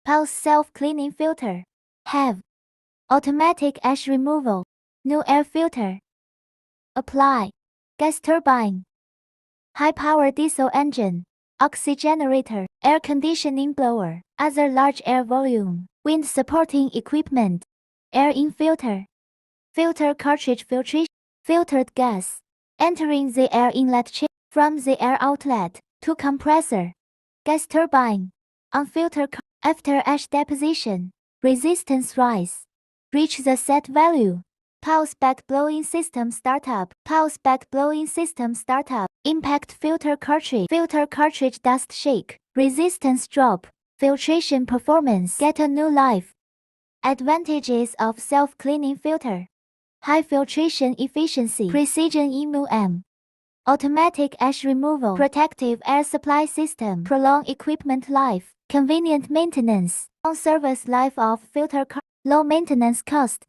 Pulse self-cleaning filter. Have automatic ash removal. New air filter. Apply gas turbine. High-power diesel engine. Oxygenator. Air conditioning blower. Other large air volume. Wind supporting equipment. Air-in filter. Filter cartridge filtration. Filtered gas. Entering the air inlet chamber from the air outlet to compressor. Gas turbine. On filter after ash deposition. Resistance rise. Reach the set value. Pulse back blowing system startup. Pulse back blowing system startup. Impact filter cartridge. Filter cartridge dust shake. Resistance drop. Filtration performance get a new life. Advantages of self-cleaning filter. High filtration efficiency. Precision EMU. Automatic ash removal. Protective air supply system. Prolong equipment life. Convenient maintenance. Long service life of filter. Low maintenance cost.